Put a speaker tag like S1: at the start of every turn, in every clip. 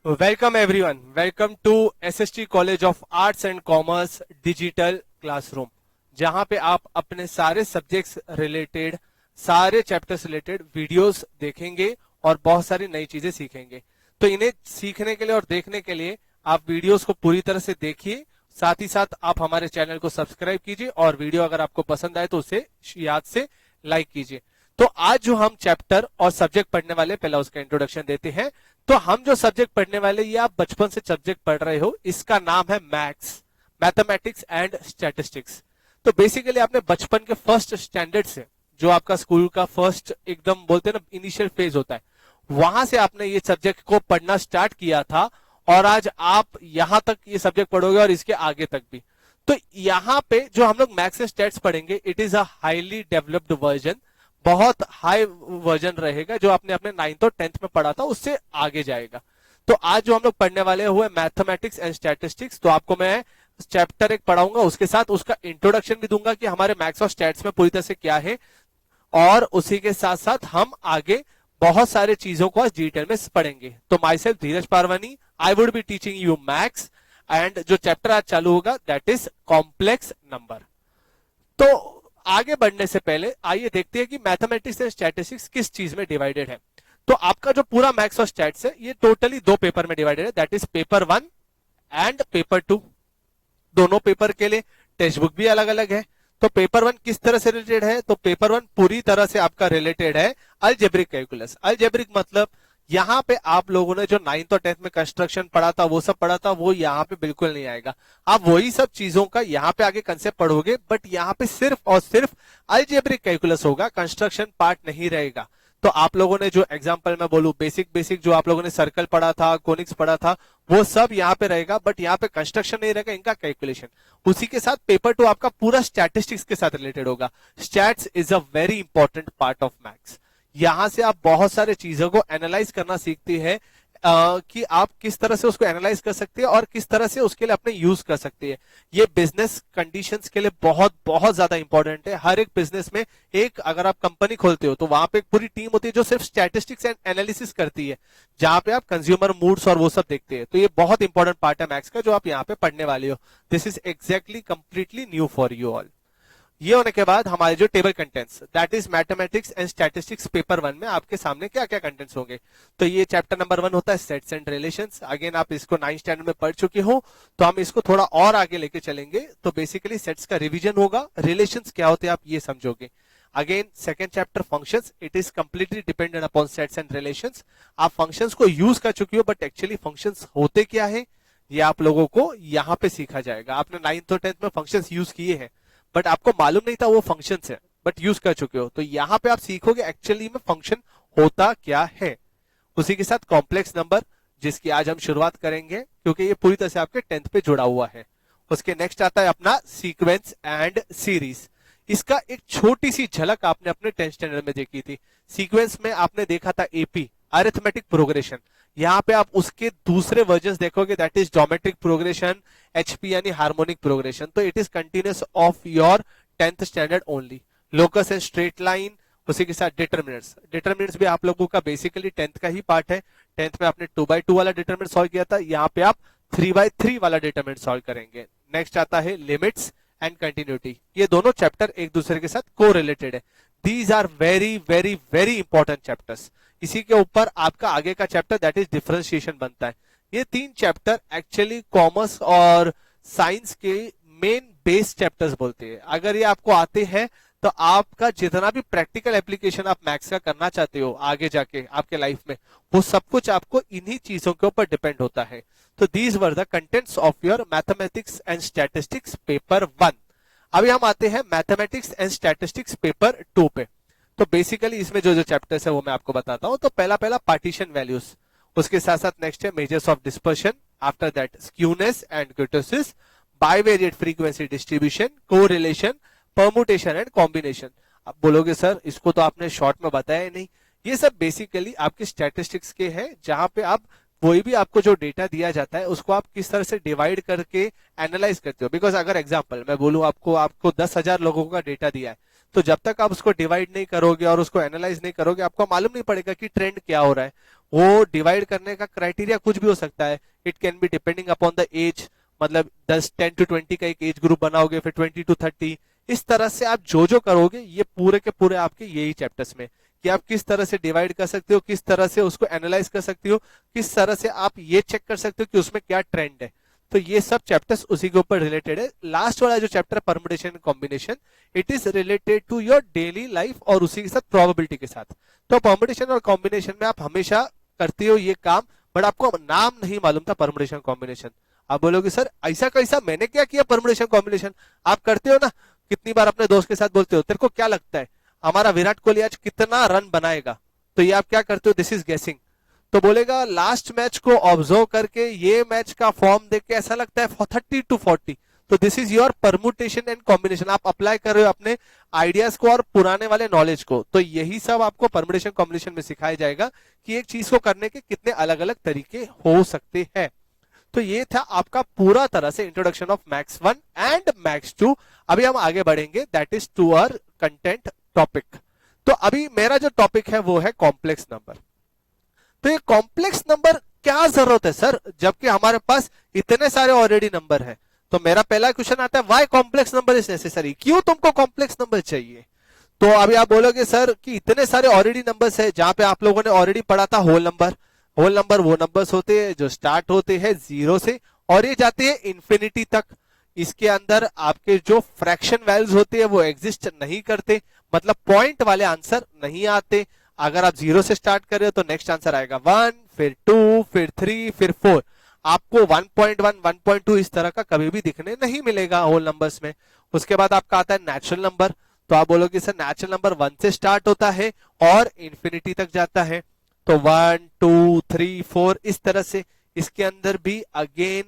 S1: Welcome everyone, welcome to SST college of arts and commerce digital classroom, जहां पे आप अपने सारे सब्जेक्ट्स रिलेटेड, सारे चैप्टर्स रिलेटेड वीडियोस देखेंगे और बहुत सारी नई चीजें सीखेंगे। तो इन्हें सीखने के लिए और देखने के लिए आप वीडियोस को पूरी तरह से देखिए, साथ ही साथ आप हमारे चैनल को सब्सक्राइब कीजिए और वीडियो अगर आपको पसंद आए तो उसे याद से लाइक कीजिए। तो आज जो हम चैप्टर और सब्जेक्ट पढ़ने वाले, पहला उसका इंट्रोडक्शन देते हैं। तो हम जो सब्जेक्ट पढ़ने वाले, ये आप बचपन से सब्जेक्ट पढ़ रहे हो, इसका नाम है मैथ्स, मैथमेटिक्स एंड स्टैटिस्टिक्स। तो बेसिकली आपने बचपन के फर्स्ट स्टैंडर्ड से, जो आपका स्कूल का फर्स्ट एकदम बोलते हैं ना इनिशियल फेज होता है, वहां से आपने ये सब्जेक्ट को पढ़ना स्टार्ट किया था और आज आप यहां तक ये सब्जेक्ट पढ़ोगे और इसके आगे तक भी। तो यहाँ पे जो हम लोग मैथ्स एंड स्टैट्स पढ़ेंगे, it is a highly developed version, बहुत हाई वर्जन रहेगा जो आपने अपने 9th और 10th में पढ़ा था, उससे आगे जाएगा। तो आज जो हम लोग पढ़ने वाले हुए मैथमेटिक्स एंड स्टैटिस्टिक्स, तो आपको मैं चैप्टर 1 पढ़ाऊंगा, उसके साथ उसका इंट्रोडक्शन भी दूंगा कि हमारे मैथ्स और स्टैट्स में पूरी तरह से क्या है, और उसी के साथ साथ हम आगे बहुत सारे चीजों को आज डिटेल में पढ़ेंगे। तो my self Dheeraj Parwani, I would be teaching you maths, and जो चैप्टर आज चालू होगा दैट इज कॉम्प्लेक्स नंबर। तो आगे बढ़ने से पहले आइए देखते हैं कि मैथमेटिक्स एंड स्टैटिस्टिक्स किस चीज में डिवाइडेड है। तो आपका जो पूरा मैथ्स और स्टैट्स है, ये टोटली 2 पेपर में डिवाइडेड है, that is paper 1 and paper 2। दोनों पेपर के लिए टेक्स्ट बुक भी अलग अलग है। तो पेपर 1 किस तरह से रिलेटेड है, तो पेपर 1 पूरी तरह से आपका रिलेटेड है अलजेब्रिक कैलकुलस। अलजेब्रिक मतलब यहाँ पे आप लोगों ने जो 9th और 10th में कंस्ट्रक्शन पढ़ा था, वो सब पढ़ा था, वो यहाँ पे बिल्कुल नहीं आएगा। आप वही सब चीजों का यहाँ पे आगे कंसेप्ट पढ़ोगे, बट यहाँ पे सिर्फ और सिर्फ अलजेब्रिक कैलकुलस होगा, कंस्ट्रक्शन पार्ट नहीं रहेगा। तो आप लोगों ने जो एग्जांपल मैं बोलूं, बेसिक जो आप लोगों ने सर्कल पढ़ा था, कोनिक्स पढ़ा था, वो सब यहाँ पे रहेगा, बट यहाँ पे कंस्ट्रक्शन नहीं रहेगा, इनका कैलकुलेशन। उसी के साथ पेपर 2 आपका पूरा स्टैटिस्टिक्स के साथ रिलेटेड होगा। Stats is a very important part of maths. यहां से आप बहुत सारे चीजों को एनालाइज करना सीखते हैं, कि आप किस तरह से उसको एनालाइज कर सकते हैं और किस तरह से उसके लिए अपने यूज कर सकते हैं। ये बिजनेस कंडीशंस के लिए बहुत बहुत ज्यादा इंपॉर्टेंट है। हर एक बिजनेस में एक, अगर आप कंपनी खोलते हो तो वहां पे एक पूरी टीम होती है जो सिर्फ स्टैटिस्टिक्स एंड एनालिसिस करती है, जहां पे आप कंज्यूमर मूड्स और वो सब देखते हैं। तो ये बहुत इंपॉर्टेंट पार्ट है मैथ्स का, जो आप यहाँ पे पढ़ने वाले हो। This is exactly completely new for you all. ये होने के बाद हमारे जो table contents, that is mathematics and statistics paper 1 में आपके सामने क्या क्या कंटेंट्स होंगे। तो ये चैप्टर नंबर 1 होता है सेट्स एंड रिलेशंस। अगेन आप इसको 9th स्टैंडर्ड में पढ़ चुके हो, तो हम इसको थोड़ा और आगे लेके चलेंगे। तो बेसिकली सेट्स का रिवीजन होगा, रिलेशंस क्या होते हैं आप ये समझोगे। Again second chapter functions, it is completely dependent upon sets and relations. आप फंक्शंस को यूज कर चुके हो, बट एक्चुअली फंक्शंस होते क्या है ये आप लोगों को यहाँ पे सीखा जाएगा। आपने 9th और 10th में फंक्शंस यूज किए हैं, बट आपको मालूम नहीं था वो फंक्शंस है, बट यूज कर चुके हो। तो यहाँ पे आप सीखोगे एक्चुअली में फंक्शन होता क्या है। उसी के साथ कॉम्प्लेक्स नंबर, जिसकी आज हम शुरुआत करेंगे, क्योंकि ये पूरी तरह से आपके 10th पे जुड़ा हुआ है। उसके नेक्स्ट आता है अपना सीक्वेंस एंड सीरीज। इसका एक छोटी सी झलक आपने अपने 10th स्टैंडर्ड में देखी थी। सीक्वेंस में आपने देखा था एपी, अरिथमेटिक प्रोग्रेशन। यहाँ पे आप उसके दूसरे वर्जन देखोगे, that is geometric progression, HP यानी हार्मोनिक प्रोग्रेशन। तो it is continuous of your 10th standard only. Locus and straight line, उसी के साथ डिटरमिनेंट्स। डिटरमिनेंट्स भी आप लोगों का बेसिकली 10th का ही पार्ट है। 10th में आपने 2x2 वाला डिटरमिनेंट सॉल्व किया था, यहाँ पे आप 3x3 वाला डिटरमिनेंट सॉल्व करेंगे। नेक्स्ट आता है लिमिट्स एंड कंटिन्यूटी। ये दोनों चैप्टर एक दूसरे के साथ को रिलेटेड है। These are very very very important chapters. इसी के ऊपर आपका आगे का चैप्टर दैट इज डिफरेंशिएशन बनता है। ये 3 चैप्टर एक्चुअली कॉमर्स और साइंस के मेन बेस चैप्टर्स बोलते हैं। अगर ये आपको आते हैं तो आपका जितना भी प्रैक्टिकल एप्लीकेशन आप मैथ्स का करना चाहते हो आगे जाके आपके लाइफ में, वो सब कुछ आपको इन्हीं चीजों के ऊपर डिपेंड होता है। तो these were the contents of your mathematics and statistics paper 1। अभी हम आते हैं मैथमेटिक्स एंड स्टैटिस्टिक्स पेपर 2 पे। तो बेसिकली इसमें जो जो चैप्टर्स है वो मैं आपको बताता हूं। तो पहला पार्टीशन वैल्यूज, उसके साथ साथ नेक्स्ट है measures of dispersion, after that skewness and कुर्टोसिस, bivariate frequency distribution, correlation, permutation and combination. अब बोलोगे सर इसको तो आपने शॉर्ट में बताया ही नहीं। ये सब बेसिकली आपके स्टैटिस्टिक्स के हैं, जहां पे आप कोई भी आपको जो डेटा दिया जाता है उसको आप किस तरह से डिवाइड करके एनालाइज करते हो। बिकॉज अगर एग्जांपल मैं बोलूं, आपको 10,000 लोगों का डेटा दिया है, तो जब तक आप उसको डिवाइड नहीं करोगे और उसको एनालाइज नहीं करोगे, आपको मालूम नहीं पड़ेगा कि ट्रेंड क्या हो रहा है। वो डिवाइड करने का क्राइटेरिया कुछ भी हो सकता है, it can be depending upon the age, मतलब 10 to 20 का एक एज ग्रुप बनाओगे, फिर 20 to 30, इस तरह से आप जो जो करोगे ये पूरे के पूरे आपके यही चैप्टर्स में, कि आप किस तरह से डिवाइड कर सकते हो, किस तरह से उसको एनालाइज कर सकते हो, किस तरह से आप ये चेक कर सकते हो कि उसमें क्या ट्रेंड है। तो ये सब चैप्टर्स उसी के ऊपर रिलेटेड है। लास्ट वाला जो chapter permutation combination, it is related to your daily life और उसी के साथ प्रोबेबिलिटी के साथ। तो परम्यूटेशन और कॉम्बिनेशन में आप हमेशा करते हो ये काम, बट आपको नाम नहीं मालूम था परम्यूटेशन कॉम्बिनेशन। आप बोलोगे सर ऐसा कैसा, मैंने क्या किया परम्यूटेशन कॉम्बिनेशन, आप करते हो ना, कितनी बार अपने दोस्त के साथ बोलते हो तेरे को क्या लगता है हमारा विराट कोहली आज कितना रन बनाएगा, तो ये आप क्या करते हो, दिस इज गेसिंग। तो बोलेगा लास्ट मैच को ऑब्जर्व करके ये मैच का फॉर्म देख के ऐसा लगता है 30 to 40, तो this is your permutation and combination, आप अप्लाई कर रहे हो अपने आइडियाज को और पुराने वाले नॉलेज को। तो यही सब आपको परम्यूटेशन कॉम्बिनेशन में सिखाया जाएगा कि एक चीज को करने के कितने अलग अलग तरीके हो सकते हैं। तो ये था आपका पूरा तरह से introduction of maths 1 and maths 2। अभी हम आगे बढ़ेंगे, that is to our content topic. तो अभी मेरा जो टॉपिक है वो है कॉम्प्लेक्स नंबर। तो ये कॉम्प्लेक्स नंबर क्या जरूरत है सर, जबकि हमारे पास इतने सारे ऑलरेडी नंबर है। तो मेरा पहला क्वेश्चन आता है, why complex number is necessary, क्यों तुमको कॉम्प्लेक्स नंबर चाहिए। तो अभी आप बोलोगे सर कि इतने सारे ऑलरेडी नंबर्स है, जहां पे आप लोगों ने ऑलरेडी पढ़ा था होल नंबर। होल नंबर वो नंबर्स होते हैं जो स्टार्ट होते हैं 0 से और ये जाते हैं इंफिनिटी तक। इसके अंदर आपके जो फ्रैक्शन वैल्यूज होते हैं वो एग्जिस्ट नहीं करते, मतलब पॉइंट वाले आंसर नहीं आते। अगर आप 0 से स्टार्ट कर रहे हो तो नेक्स्ट आंसर आएगा 1, फिर 2, फिर 3, फिर 4। आपको 1.1, 1.2 इस तरह का कभी भी दिखने नहीं मिलेगा होल नंबर्स में। उसके बाद आपका आता है नेचुरल नंबर। तो आप बोलोगे सर नेचुरल नंबर 1 से स्टार्ट होता है और इंफिनिटी तक जाता है, तो 1, 2, 3, 4 इस तरह से। इसके अंदर भी अगेन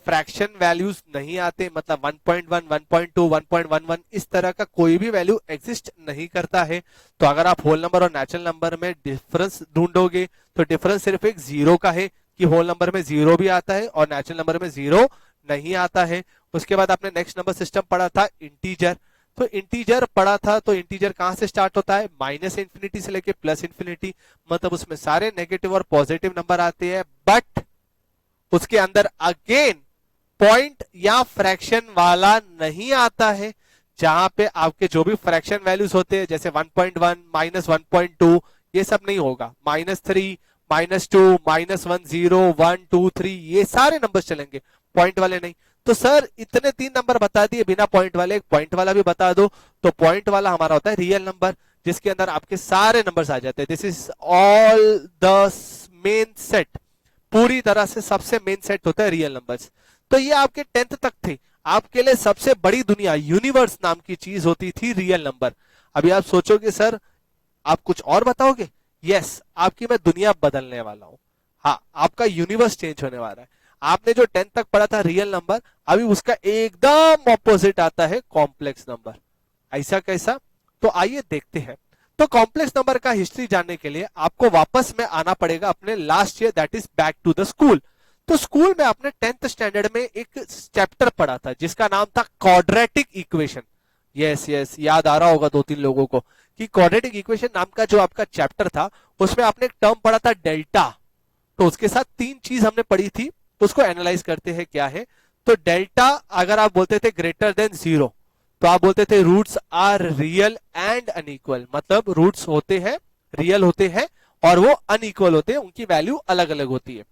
S1: फ्रैक्शन वैल्यूज नहीं आते, मतलब 1.1, 1.2, 1.11 इस तरह का कोई भी वैल्यू एग्जिस्ट नहीं करता है। तो अगर आप होल नंबर और नेचुरल नंबर में डिफरेंस ढूंढोगे तो डिफरेंस सिर्फ एक 0 का है, कि होल नंबर में 0 भी आता है और नेचुरल नंबर में 0 नहीं आता है। उसके बाद आपने नेक्स्ट नंबर सिस्टम पढ़ा था इंटीजर। तो इंटीजर पढ़ा था, तो इंटीजर कहां से स्टार्ट होता है, माइनस इंफिनिटी से लेके प्लस इंफिनिटी, मतलब उसमें सारे नेगेटिव और पॉजिटिव नंबर आते हैं, बट उसके अंदर अगेन पॉइंट या फ्रैक्शन वाला नहीं आता है। जहां पे आपके जो भी फ्रैक्शन वैल्यूज होते हैं जैसे 1.1, -1.2 ये सब नहीं होगा, -3, -2, -1, 0, 1, 2, 3 ये सारे नंबर चलेंगे, पॉइंट वाले नहीं। तो सर इतने 3 नंबर बता दिए बिना पॉइंट वाले, एक पॉइंट वाला भी बता दो। तो पॉइंट वाला हमारा होता है रियल नंबर, जिसके अंदर आपके सारे नंबर्स आ जाते हैं। This is all the main set, पूरी तरह से सबसे मेन सेट होता है रियल नंबर्स। तो ये आपके 10th तक थे। आपके लिए सबसे बड़ी दुनिया यूनिवर्स नाम की चीज होती थी रियल नंबर। अभी आप सोचोगे सर आप कुछ और बताओगे, यस आपकी मैं दुनिया बदलने वाला हूं। हाँ, आपका यूनिवर्स चेंज होने वाला है। आपने जो 10th तक पढ़ा था रियल नंबर, अभी उसका एकदम ऑपोजिट आता है कॉम्प्लेक्स नंबर। ऐसा कैसा, तो आइए देखते हैं। तो कॉम्प्लेक्स नंबर का हिस्ट्री जानने के लिए आपको वापस में आना पड़ेगा अपने last year, that is back to the school. तो स्कूल में आपने 10th स्टैंडर्ड में एक चैप्टर पढ़ा था जिसका नाम था क्वाड्रेटिक इक्वेशन। यस यस, याद आ रहा होगा 2-3 लोगों को कि क्वाड्रेटिक इक्वेशन नाम का जो आपका चैप्टर था उसमें आपने एक टर्म पढ़ा था डेल्टा। तो उसके साथ 3 चीज हमने पढ़ी थी, उसको एनालाइज करते हैं क्या है। तो डेल्टा अगर आप बोलते थे ग्रेटर देन 0 तो आप बोलते थे roots are real and unequal, मतलब रूट्स होते हैं रियल होते हैं और वो अनइक्वल होते हैं, उनकी वैल्यू अलग अलग होती है।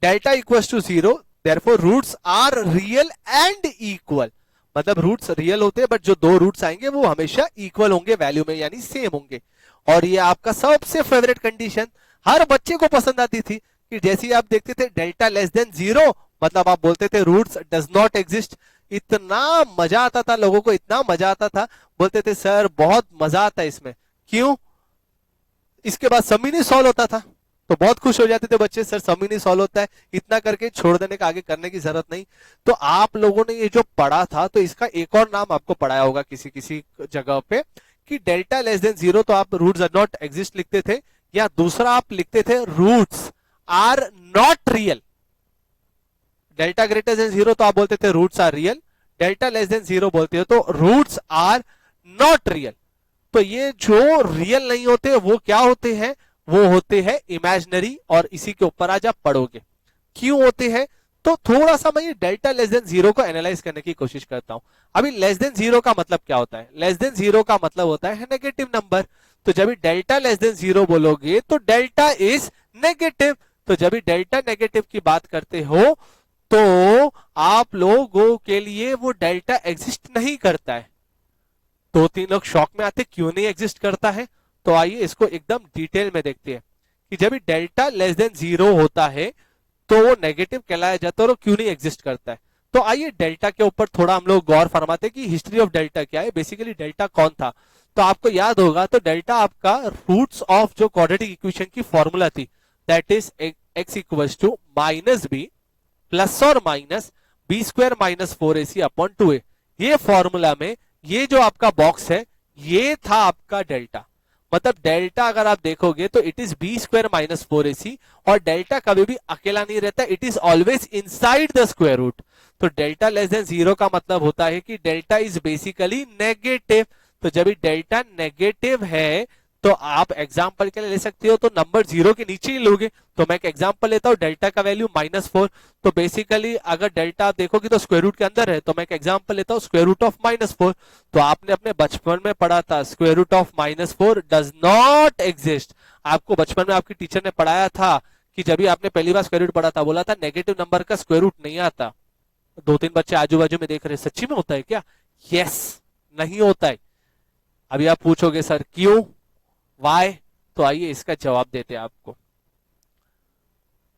S1: Delta equals to 0, therefore roots are real and equal, मतलब रूट्स रियल होते हैं बट जो 2 रूट्स आएंगे वो हमेशा इक्वल होंगे वैल्यू में, यानी सेम होंगे। और ये आपका सबसे फेवरेट कंडीशन हर बच्चे को पसंद आती थी कि जैसे ही आप देखते थे डेल्टा लेस देन 0 मतलब आप बोलते थे रूट्स डज नॉट एग्जिस्ट। इतना मजा आता था लोगों को, इतना मजा आता था, बोलते थे सर बहुत मजा आता है इसमें, क्यों, इसके बाद सम ही नहीं सॉल्व होता था। तो बहुत खुश हो जाते थे बच्चे, सर सम ही नहीं सॉल्व होता है, इतना करके छोड़ देने का, आगे करने की जरूरत नहीं। तो आप लोगों ने ये जो पढ़ा था तो इसका एक और नाम आपको पढ़ाया होगा किसी किसी जगह पे कि डेल्टा लेस देन 0 तो आप रूट्स आर नॉट एग्जिस्ट लिखते थे, या दूसरा आप लिखते थे roots are not real. Delta greater than 0 तो आप बोलते थे roots are real, delta less than 0 बोलते हो तो रूट्स आर नॉट रियल। तो ये जो रियल नहीं होते वो क्या होते हैं, वो होते हैं इमेजिनरी, और इसी के ऊपर आज आप पढ़ोगे क्यों होते हैं। तो थोड़ा सा मैं ये डेल्टा लेस देन जीरो को एनालाइज करने की कोशिश करता हूं। अभी लेस देन जीरो का मतलब क्या होता है? लेस देन जीरो का मतलब होता है नेगेटिव नंबर। तो जब भी डेल्टा लेस देन जीरो बोलोगे तो डेल्टा इज नेगेटिव। तो जब भी डेल्टा नेगेटिव की बात करते हो तो आप लोगों के लिए वो डेल्टा एग्जिस्ट नहीं करता है। दो तीन लोग शॉक में आते क्यों नहीं एग्जिस्ट करता है। तो आइए इसको एकदम डिटेल में देखते हैं कि जब भी डेल्टा लेस देन जीरो होता है तो वो नेगेटिव कहलाया जाता है और क्यों नहीं एग्जिस्ट करता है। तो आइए डेल्टा के ऊपर थोड़ा हम लोग गौर फरमाते कि हिस्ट्री ऑफ डेल्टा क्या है, बेसिकली डेल्टा कौन था। तो आपको याद होगा तो डेल्टा आपका रूट्स ऑफ जो क्वाड्रेटिक इक्वेशन की फॉर्मूला थी, that is x equals to minus b plus और minus b square minus 4ac upon 2a। ये फॉर्मूला में ये जो आपका बॉक्स है ये था आपका डेल्टा। मतलब डेल्टा अगर आप देखोगे तो it is b square minus 4ac, और डेल्टा कभी भी अकेला नहीं रहता, it is always inside the square root. तो डेल्टा लेस देन जीरो का मतलब होता है कि डेल्टा इज बेसिकली नेगेटिव। तो जब डेल्टा नेगेटिव है तो आप एग्जाम्पल के लिए ले सकते हो तो नंबर जीरो के नीचे ही लोगे। तो मैं एक एग्जाम्पल लेता हूं, डेल्टा का वैल्यू -4। तो बेसिकली अगर डेल्टा आप देखोगे तो स्क्वायर रूट के अंदर है। तो मैं एक एग्जाम्पल लेता हूं, स्क्वायर रूट ऑफ -4। तो आपने अपने बचपन में पढ़ा था square root of -4 does not exist. आपको बचपन में आपकी टीचर ने पढ़ाया था कि जब भी आपने पहली बार स्क्वायर रूट पढ़ा था, बोला था नेगेटिव नंबर का स्क्वायर रूट नहीं आता। दो तीन बच्चे आजू बाजू में देख रहे हैं, सच्ची में होता है क्या? यस, नहीं होता है। अभी आप पूछोगे सर क्यों, वाई? तो आइए इसका जवाब देते हैं आपको।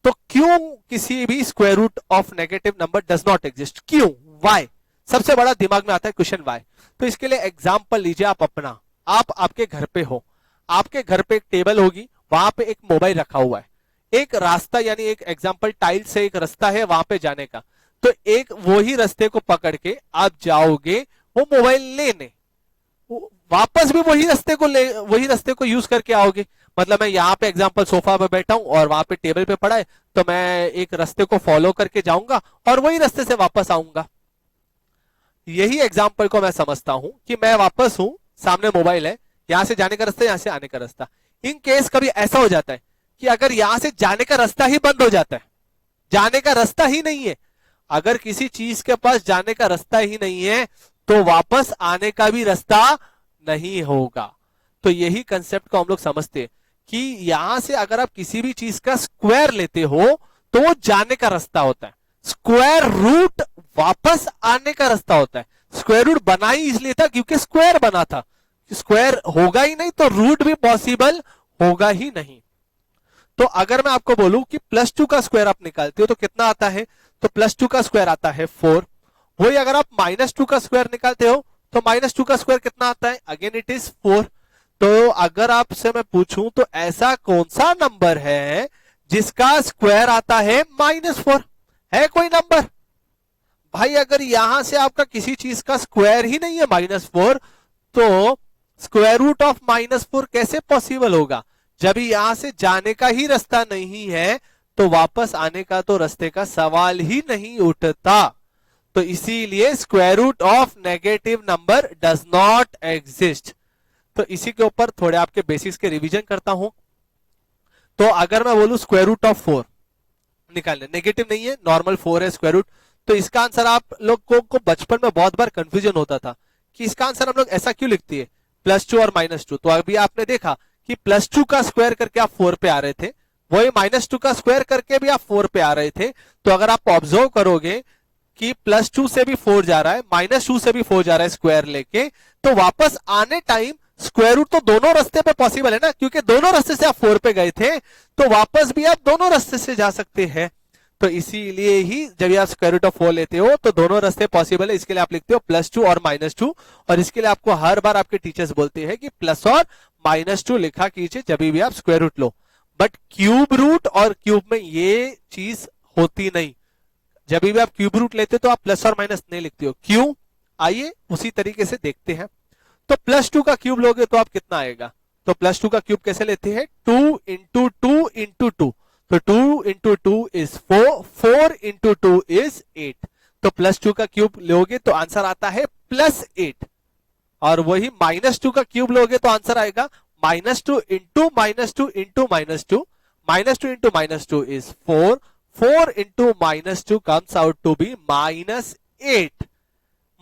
S1: तो क्यों किसी भी square root of negative number does not exist, क्यों, वाई? सबसे बड़ा दिमाग में आता है क्वेश्चन वाई। तो इसके लिए एग्जांपल लीजिए आप अपना। आप आपके घर पे हो, आपके घर पे एक टेबल होगी, वहां पे एक मोबाइल रखा हुआ है, एक रास्ता यानी एक एग्जांपल टाइल से एक रास्ता है वहां पे जाने का। तो एक वही रास्ते को पकड़ के आप जाओगे वो मोबाइल लेने, वापस भी वही रास्ते को यूज करके आओगे। मतलब मैं यहाँ पे एग्जांपल सोफा पे बैठा हूं और वहां पे टेबल पे पड़ा है, तो मैं एक रास्ते को फॉलो करके जाऊंगा और वही रास्ते से वापस आऊंगा। यही एग्जांपल को मैं समझता हूं कि मैं वापस हूं, सामने मोबाइल है, यहां से जाने का रास्ता, यहां से आने का रास्ता। इन केस कभी ऐसा हो जाता है कि अगर यहां से जाने का रास्ता ही बंद हो जाता है, जाने का रास्ता ही नहीं है, अगर किसी चीज के पास जाने का रास्ता ही नहीं है तो वापस आने का भी रास्ता नहीं होगा। तो यही कंसेप्ट को हम लोग समझते हैं कि यहां से अगर आप किसी भी चीज का स्क्वायर लेते हो तो वो जाने का रास्ता होता है, स्क्वायर रूट वापस आने का रास्ता होता है। स्क्वायर रूट बना ही इसलिए था क्योंकि स्क्वायर बना था, स्क्वायर होगा ही नहीं तो रूट भी पॉसिबल होगा ही नहीं। तो अगर मैं आपको बोलूं कि +2 का स्क्वायर आप निकालते हो तो कितना आता है, तो +2 का स्क्वायर आता है 4। वही अगर आप -2 का स्क्वायर निकालते हो तो -2 का स्क्वायर कितना आता है, अगेन इट इज 4। तो अगर आपसे मैं पूछूं तो ऐसा कौन सा नंबर है जिसका स्क्वायर आता है -4? है कोई नंबर? भाई अगर यहां से आपका किसी चीज का स्क्वायर ही नहीं है -4 तो स्क्वायर रूट ऑफ -4 कैसे पॉसिबल होगा? जब यहां से जाने का ही रास्ता नहीं है तो वापस आने का तो रास्ते का सवाल ही नहीं उठता। तो इसीलिए square root of negative number does not exist. तो इसी के ऊपर थोड़े आपके बेसिक्स के रिवीजन करता हूं। तो अगर मैं बोलूं स्क्वायर रूट ऑफ 4 निकालने, नेगेटिव नहीं है, नॉर्मल 4 है स्क्वायर रूट, तो इसका आंसर आप लोगों को बचपन में बहुत बार कंफ्यूजन होता था कि इसका आंसर हम लोग ऐसा क्यों लिखते हैं +2 और -2। तो अभी आपने देखा कि +2 का स्क्वायर करके आप 4 पे आ रहे थे, वही -2 का स्क्वायर करके भी आप 4 पे आ रहे थे। तो अगर आप ऑब्जर्व करोगे कि +2 से भी 4 जा रहा है, -2 से भी 4 जा रहा है स्क्वायर लेके, तो वापस आने टाइम स्क्वायर रूट तो दोनों रास्ते पे पॉसिबल है ना, क्योंकि दोनों रास्ते से आप 4 पे गए थे तो वापस भी आप दोनों रास्ते से जा सकते हैं। तो इसीलिए ही जब आप स्क्वायर रूट ऑफ 4 लेते हो तो दोनों रास्ते पॉसिबल है, इसके लिए आप लिखते हो +2 और -2। और इसके लिए आपको हर बार आपके टीचर्स बोलते हैं कि प्लस और -2 लिखा कीजिए जब भी आप स्क्वायर रूट लो। बट क्यूब रूट और क्यूब में ये चीज होती नहीं। जब भी आप क्यूब रूट लेते हो तो आप प्लस और माइनस नहीं लिखते हो, क्यों? आइए उसी तरीके से देखते हैं। तो +2 का क्यूब लोगे तो आप कितना आएगा, तो +2 का क्यूब कैसे लेते हैं, 2 इंटू 2 इंटू 2। तो 2 इंटू 2 इज 4, 4 इंटू 2 इज 8। तो +2 का क्यूब लोगे तो आंसर आता है +8। और वही -2 का क्यूब लोगे तो आंसर आएगा -2 into -2 into -2, -2 into -2 is 4, 4 into -2 comes out to be -8,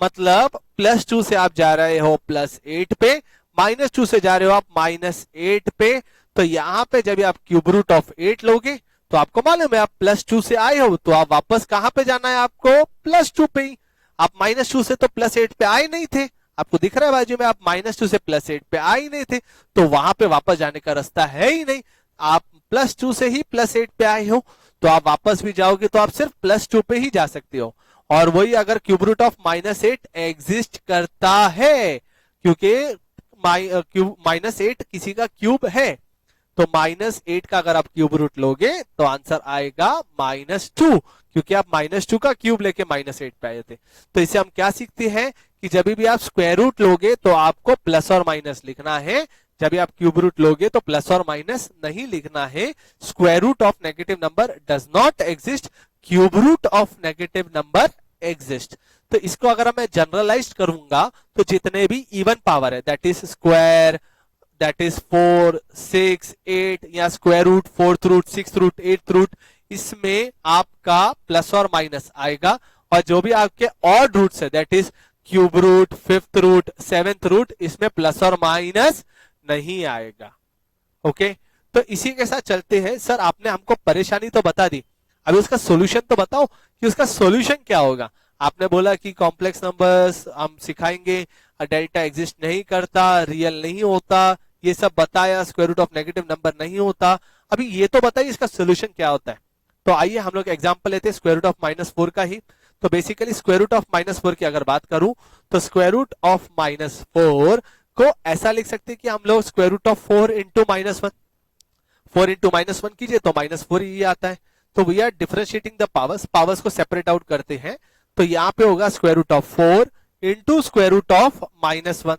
S1: मतलब +2 से आप जा रहे हो +8 पे, -2 से जा रहे हो आप -8 पे। तो यहां पे जब आप क्यूब रूट ऑफ 8 लोगे तो आपको मालूम है आप +2 से आए हो तो आप वापस कहां पे जाना है, आपको +2 पे ही। आप -2 से तो +8 पे आए नहीं थे, आपको दिख रहा है बाजू में, आप -2 से +8 पे आए ही नहीं थे, तो वहां पे वापस जाने का रास्ता है ही नहीं। आप +2 से ही +8 पे आए हो, तो आप वापस भी जाओगे तो आप सिर्फ +2 पे ही जा सकते हो। और वही अगर क्यूब रूट ऑफ -8 एग्जिस्ट करता है, क्योंकि -8 किसी का क्यूब है, तो -8 का अगर आप क्यूब रूट लोगे तो आंसर आएगा -2, क्योंकि आप -2 का क्यूब लेके -8 पे आए थे। तो इसे हम क्या सीखते हैं कि जब भी आप स्क्वायर रूट लोगे तो आपको प्लस और माइनस लिखना है, जब भी आप क्यूब रूट लोगे तो प्लस और माइनस नहीं लिखना है। Square root of negative number does not exist, cube root of negative number exist. तो इसको अगर मैं जनरलाइज करूंगा तो जितने भी इवन पावर है, that is square, that is 4, 6, 8 या square root, 4th root, 6th root, 8th root, इसमें आपका प्लस और माइनस आएगा। और जो भी आपके ऑड रूट्स है, that is cube root, 5th root, 7th root, इसमें प्लस और माइनस नहीं आएगा। ओके, तो इसी के साथ चलते हैं। सर आपने हमको परेशानी तो बता दी, अभी उसका सॉल्यूशन तो बताओ कि उसका सॉल्यूशन क्या होगा। आपने बोला कि कॉम्प्लेक्स नंबर्स हम सिखाएंगे, डेल्टा एग्जिस्ट नहीं करता, रियल नहीं होता, ये सब बताया, square root of negative number नहीं होता। अभी ये तो बताइए इसका सॉल्यूशन क्या होता है। तो आइए हम लोग एग्जांपल लेते हैं स्क्वायर रूट ऑफ -4 का ही। तो बेसिकली स्क्वायर रूट ऑफ -4 की अगर बात करूं तो स्क्वायर रूट ऑफ -4 को ऐसा लिख सकते हैं कि हम लोग square root of 4 into -1, 4 into -1 कीजिए तो -4 ही आता है। तो we are differentiating the powers, powers को सेपरेट आउट करते हैं। तो यहां पे होगा square root of 4 into square root of -1।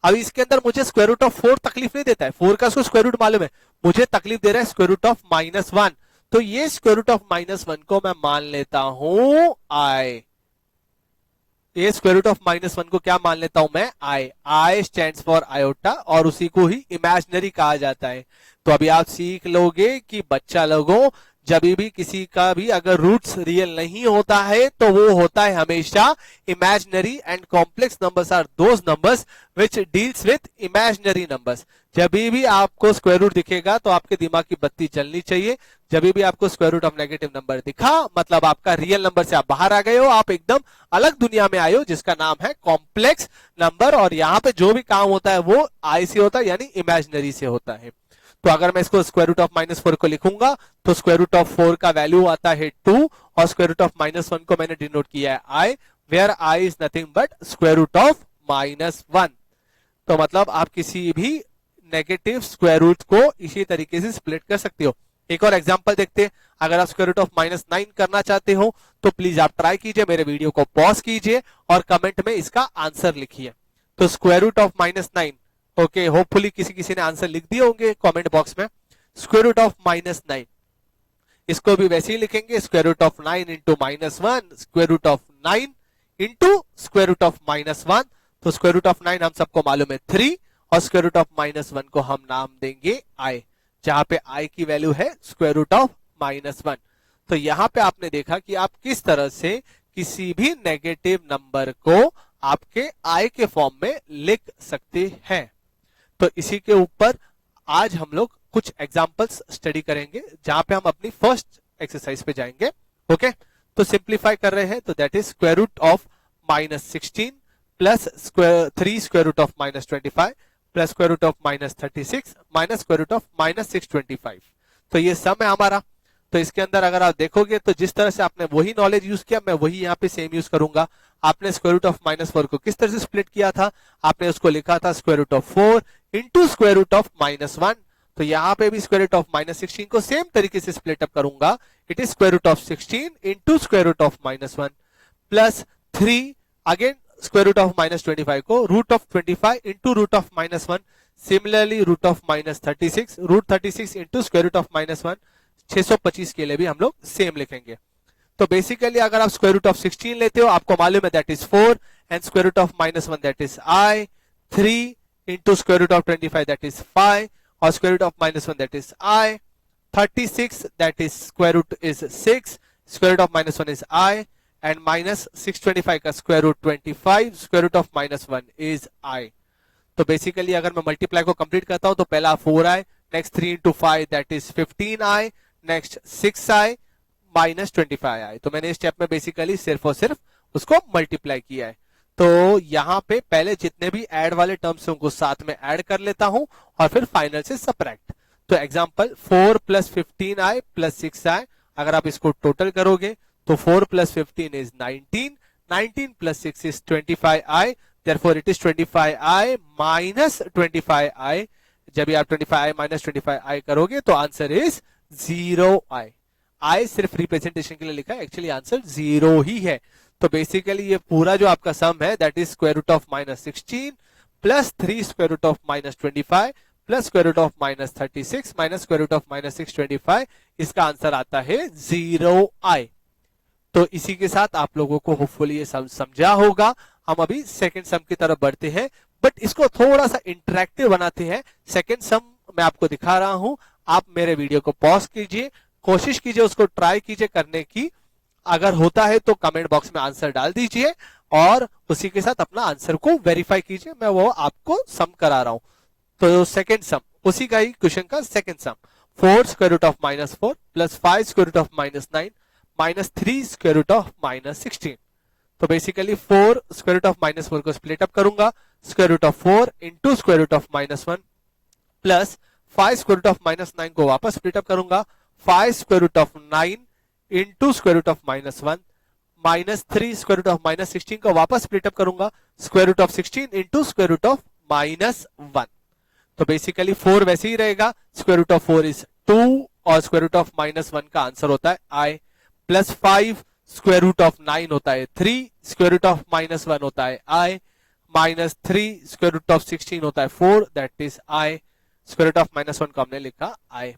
S1: अब इसके अंदर मुझे स्क्वायर रूट ऑफ 4 तकलीफ नहीं देता है, 4 का उसको स्क्वायर रूट मालूम है, मुझे तकलीफ दे रहा है स्क्वायर रूट ऑफ -1। तो ये स्क्वायर रूट ऑफ -1 को मैं मान लेता हूं आई, ये स्क्वायर रूट ऑफ -1 को क्या मान लेता हूं मैं, आई। आई स्टैंड्स फॉर आयोटा, और उसी को ही इमेजिनरी कहा जाता है। तो अभी आप सीख लोगे कि बच्चा लोगों जब भी किसी का भी अगर रूट्स रियल नहीं होता है तो वो होता है हमेशा imaginary, and complex numbers are those numbers which deals with imaginary numbers. जब भी आपको स्क्वायर रूट दिखेगा तो आपके दिमाग की बत्ती जलनी चाहिए। जब भी आपको square root of negative number दिखा मतलब आपका रियल नंबर से आप बाहर आ गए हो, आप एकदम अलग दुनिया में आए हो जिसका नाम है कॉम्प्लेक्स नंबर। और यहाँ पे जो भी काम होता है वो आई से होता है, यानी इमेजिनरी से होता है। तो अगर मैं इसको स्क्वायर रूट ऑफ -4 को लिखूंगा तो स्क्वायर रूट ऑफ 4 का वैल्यू आता है 2, और स्क्वायर रूट ऑफ -1 को मैंने डिनोट किया है I, where I is nothing but square root of -1। तो मतलब आप किसी भी नेगेटिव स्क्वायर रूट को इसी तरीके से स्प्लिट कर सकते हो। एक और एग्जांपल देखते हैं। अगर आप स्क्वायर रूट ऑफ -9 करना चाहते हो तो प्लीज आप ट्राई कीजिए, मेरे वीडियो को पॉज कीजिए और कमेंट में इसका आंसर लिखिए। तो square root of -9, okay, hopefully किसी ने आंसर लिख दिए होंगे कमेंट बॉक्स में। स्क्वायर रूट ऑफ -9, इसको भी वैसे ही लिखेंगे, square root of 9 into -1, square root of 9 into square root of -1। तो स्क्वायर रूट ऑफ 9 हम सबको मालूम है 3, और स्क्वायर रूट ऑफ -1 को हम नाम देंगे आई, जहां पे आई की वैल्यू है स्क्वायर रूट ऑफ -1। तो यहां पे आपने देखा कि आप किस तरह से किसी भी नेगेटिव नंबर को आपके आई के फॉर्म में लिख सकते हैं। तो इसी के ऊपर आज हम लोग कुछ एग्जांपल्स स्टडी करेंगे, जहां पे हम अपनी फर्स्ट एक्सरसाइज पे जाएंगे। ओके, तो सिंप्लीफाई कर रहे हैं, तो that is square root of -16 plus 3 square root of -25 plus square root of -36 minus square root of -625। तो ये सम है हमारा। तो इसके अंदर अगर आप देखोगे तो जिस तरह से आपने वही नॉलेज यूज किया, मैं वही यहाँ पे सेम यूज करूंगा। आपने स्क्वायर रूट ऑफ -4 को किस तरह से स्प्लिट किया था, आपने उसको लिखा था square root of 4 into square root of -1। तो यहाँ पे भी स्क्वायर रूट ऑफ -16 को सेम तरीके से स्प्लिट अप करूंगा। It is square root of 16 into square root of -1 plus 3 again square root of -25 को root of 25 into root of -1। Similarly root of -36, root 36 into square root of -1, 625 के लिए भी हम लोग सेम लिखेंगे। तो बेसिकली अगर आप स्क्वायर रूट ऑफ 16 लेते हो, आपको मालूम है that is 4, and square root of -1 that is I, 3 into square root of 25 that is 5 or square root of minus 1 that is I, 36 that is square root is 6, square root of minus 1 is I, and minus 625 का square root 25, square root of minus 1 is I. तो basically अगर मैं multiply को complete करता हूं तो पहला 4i, next 3 into 5 that is 15i, next 6i minus 25i. तो मैंने इस स्टेप में बेसिकली सिर्फ और सिर्फ उसको मल्टीप्लाई किया है. तो यहां पे पहले जितने भी ऐड वाले टर्म्स हैं उनको साथ में ऐड कर लेता हूं और फिर फाइनल से सबट्रैक्ट. तो example 4 plus 15i plus 6i, अगर आप इसको टोटल करोगे तो 4 plus 15 is 19, 19 plus 6 is 25i, therefore it is 25i minus 25i. जब भी आप 25i minus 25i करोगे तो आंसर इज 0i. i सिर्फ रिप्रेजेंटेशन के लिए लिखा है, एक्चुअली आंसर 0 ही है. तो बेसिकली ये पूरा जो आपका सम है that is square root of minus 16 plus 3 square root of minus 25 plus square root of minus 36 minus square root of minus 625. इसका आंसर आता है 0i. तो इसी के साथ आप लोगों को होपफुली ये समझा होगा. हम अभी सेकंड सम की तरफ बढ़ते हैं, बट इसको थोड़ा सा इंटरेक्टिव बनाते हैं. सेकंड सम मैं आपको दिखा रहा हूं, आप मेरे वीडियो को पॉज कीजिए, कोशिश कीजिए उसको ट्राई कीजिए करने की. अगर होता है तो कमेंट बॉक्स में आंसर डाल दीजिए और उसी के साथ अपना आंसर को वेरीफाई कीजिए. मैं वो आपको सम करा रहा हूं. तो सेकंड सम उसी का ही क्वेश्चन का second sum, 4 square root of minus 4 plus 5 square root of minus 9 minus 3 square root of minus 16. तो basically 4 square root of minus 4 को स्प्लिट अप करूंगा, square root of 4 into square root of minus 1 plus 5 square root of minus 9 को वापस split up करूंगा, 5 square root of 9 into square root of minus 1 minus 3 square root of minus 16 को वापस split up करूंगा, square root of 16 into square root of minus 1. तो basically 4 वैसे ही रहेगा, square root of 4 is 2 और स्क्वायर रूट ऑफ माइनस 1 का answer होता है i, plus 5 square root of 9 होता है 3, स्क्वायर रूट ऑफ माइनस 1 होता है i, minus 3 square root of 16 होता है 4 that is i, square root of minus 1 को हमने लिखा i.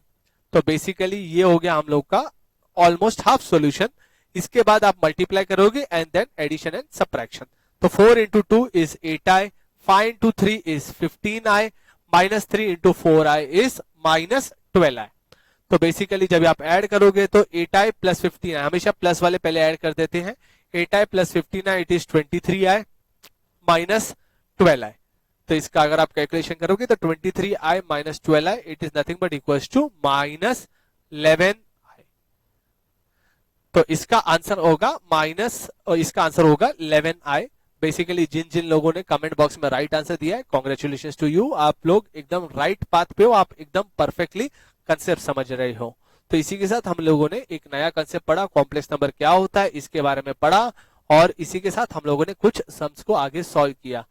S1: तो बेसिकली ये हो गया हम लोग का ऑलमोस्ट हाफ सॉल्यूशन. इसके बाद आप मल्टीप्लाई करोगे and then addition and subtraction. तो 4 into 2 is 8i, 5 into 3 is 15i, minus 3 into 4i is minus 12i. तो बेसिकली जब आप ऐड करोगे तो 8i प्लस 15i, हमेशा प्लस वाले पहले ऐड कर देते हैं, 8i plus 15i it is 23i minus 12i. तो इसका अगर आप कैलकुलेशन करोगे तो 23i minus 12i it is nothing but equals to minus 11i. तो इसका आंसर होगा माइनस, और इसका आंसर होगा 11i. बेसिकली जिन जिन लोगों ने कमेंट बॉक्स में राइट आंसर दिया है, कॉन्ग्रेचुलेशंस टू यू. आप लोग एकदम राइट पाथ पे हो, आप एकदम परफेक्टली कंसेप्ट समझ रहे हो. तो इसी के साथ हम लोगों ने एक नया कंसेप्ट पढ़ा, कॉम्प्लेक्स नंबर क्या होता है इसके बारे में पढ़ा, और इसी के साथ हम लोगों ने कुछ सम्स को आगे सॉल्व किया.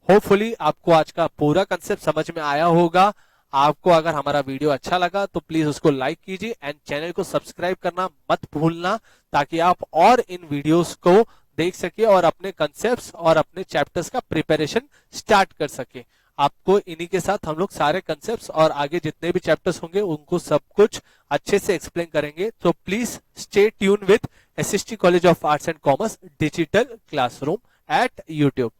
S1: होपफुली आपको आज का पूरा कंसेप्ट समझ में आया होगा. आपको अगर हमारा वीडियो अच्छा लगा तो प्लीज उसको लाइक कीजिए एंड चैनल को सब्सक्राइब करना मत भूलना, ताकि आप और इन वीडियोस को देख सके और अपने कंसेप्ट्स और अपने चैप्टर्स का प्रिपरेशन स्टार्ट कर सके. आपको इन्हीं के साथ हम लोग सारे कंसेप्ट्स और आगे जितने भी चैप्टर्स होंगे उनको सब कुछ अच्छे से एक्सप्लेन करेंगे. तो please stay tune with SST college of arts and commerce digital classroom at YouTube.